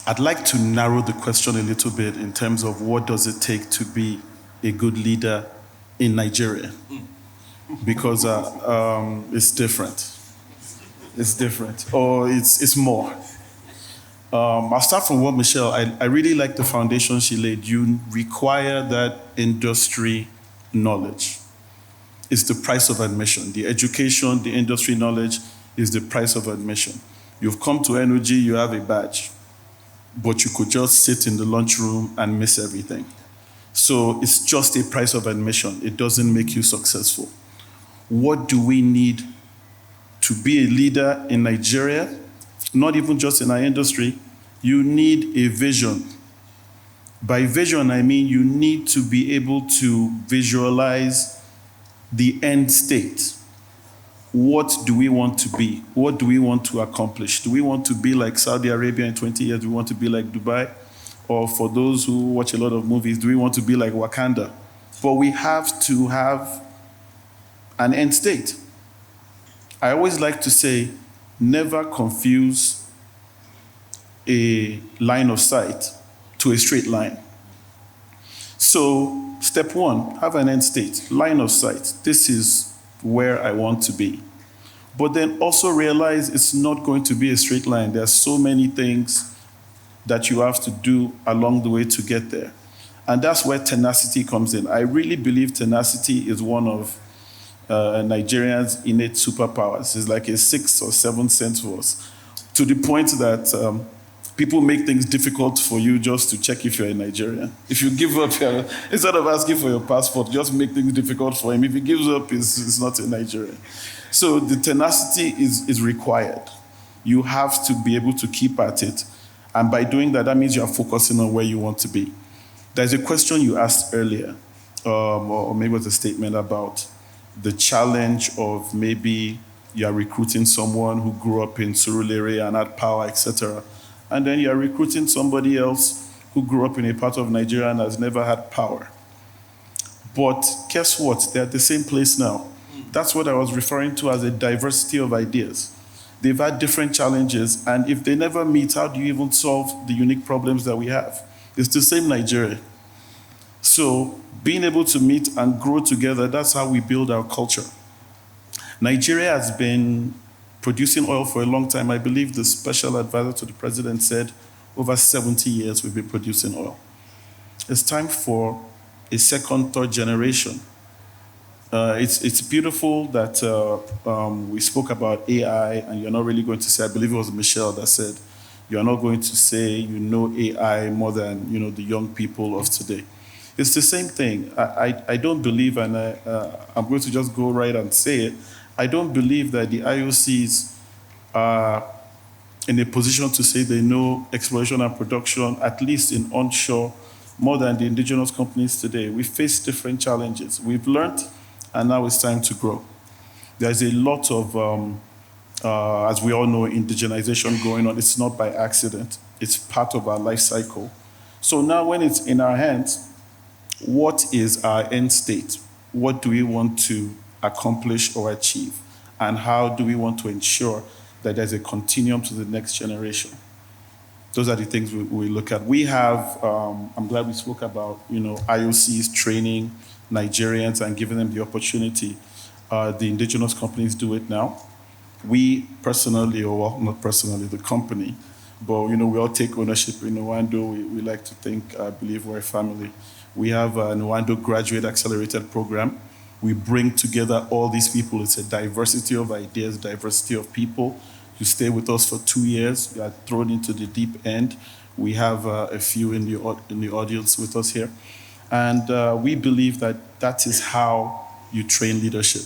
I'd like to narrow the question a little bit in terms of what does it take to be a good leader in Nigeria? Because it's different. It's different, or it's more. I'll start from what Michelle, I really like the foundation she laid. You require that industry knowledge. It's the price of admission. The education, the industry knowledge is the price of admission. You've come to NOG, you have a badge, but you could just sit in the lunchroom and miss everything. So it's just a price of admission. It doesn't make you successful. What do we need to be a leader in Nigeria? Not even just in our industry. You need a vision. By vision, I mean you need to be able to visualize the end state. What do we want to be? What do we want to accomplish? Do we want to be like Saudi Arabia in 20 years? Do we want to be like Dubai? Or for those who watch a lot of movies, do we want to be like Wakanda? But we have to have an end state. I always like to say, never confuse a line of sight to a straight line. So, step one, have an end state, line of sight. This is where I want to be. But then also realize it's not going to be a straight line. There are so many things that you have to do along the way to get there. And that's where tenacity comes in. I really believe tenacity is one of Nigerians' innate superpowers. It's like a 6th or 7th sense for us, to the point that people make things difficult for you just to check if you're a Nigerian. If you give up, instead of asking for your passport, just make things difficult for him. If he gives up, it's not a Nigerian. So the tenacity is required. You have to be able to keep at it. And by doing that, that means you are focusing on where you want to be. There's a question you asked earlier, or maybe it was a statement about the challenge of maybe you're recruiting someone who grew up in Surulere and had power, etc. And then you're recruiting somebody else who grew up in a part of Nigeria and has never had power. But guess what? They're at the same place now. That's what I was referring to as a diversity of ideas. They've had different challenges, and if they never meet, how do you even solve the unique problems that we have? It's the same Nigeria. So being able to meet and grow together, that's how we build our culture. Nigeria has been producing oil for a long time. I believe the special advisor to the president said over 70 years we've been producing oil. It's time for a second, third generation. It's beautiful that we spoke about AI, and you're not really going to say, I believe it was Michelle that said, you're not going to say you know AI more than the young people of today. It's the same thing. I don't believe, and I'm going to just go right and say it, I don't believe that the IOCs are in a position to say they know exploration and production, at least in onshore, more than the indigenous companies today. We face different challenges. We've learned, and now it's time to grow. There's a lot of, as we all know, indigenization going on. It's not by accident. It's part of our life cycle. So now when it's in our hands, what is our end state? What do we want to accomplish or achieve? And how do we want to ensure that there's a continuum to the next generation? Those are the things we look at. We have, I'm glad we spoke about, IOCs training Nigerians and giving them the opportunity. The indigenous companies do it now. We personally, or well, not personally, the company, but we all take ownership in Oando. We like to think, I believe we're a family. We have an Oando Graduate Accelerated Program. We bring together all these people. It's a diversity of ideas, diversity of people. You stay with us for 2 years. You are thrown into the deep end. We have a few in the audience with us here. And we believe that is how you train leadership.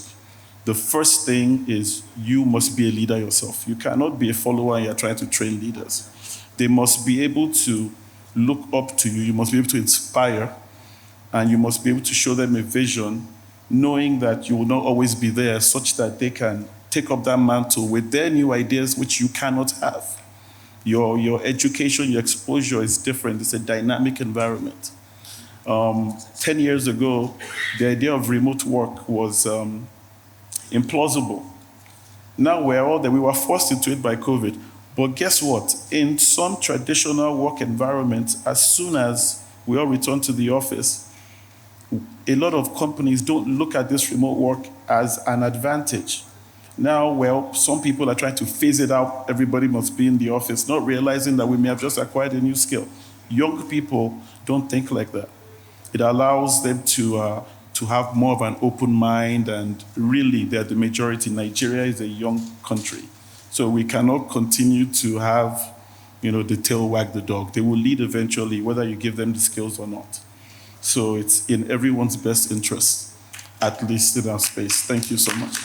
The first thing is you must be a leader yourself. You cannot be a follower and you're trying to train leaders. They must be able to look up to you. You must be able to inspire, and you must be able to show them a vision, knowing that you will not always be there, such that they can take up that mantle with their new ideas, which you cannot have. Your education, your exposure is different. It's a dynamic environment. 10 years ago, the idea of remote work was implausible. Now we were forced into it by COVID. But guess what? In some traditional work environments, as soon as we all return to the office, a lot of companies don't look at this remote work as an advantage. Now, well, some people are trying to phase it out. Everybody must be in the office, not realizing that we may have just acquired a new skill. Young people don't think like that. It allows them to have more of an open mind, and really, they're the majority. Nigeria is a young country. So we cannot continue to have, the tail wag the dog. They will lead eventually, whether you give them the skills or not. So it's in everyone's best interest, at least in our space. Thank you so much.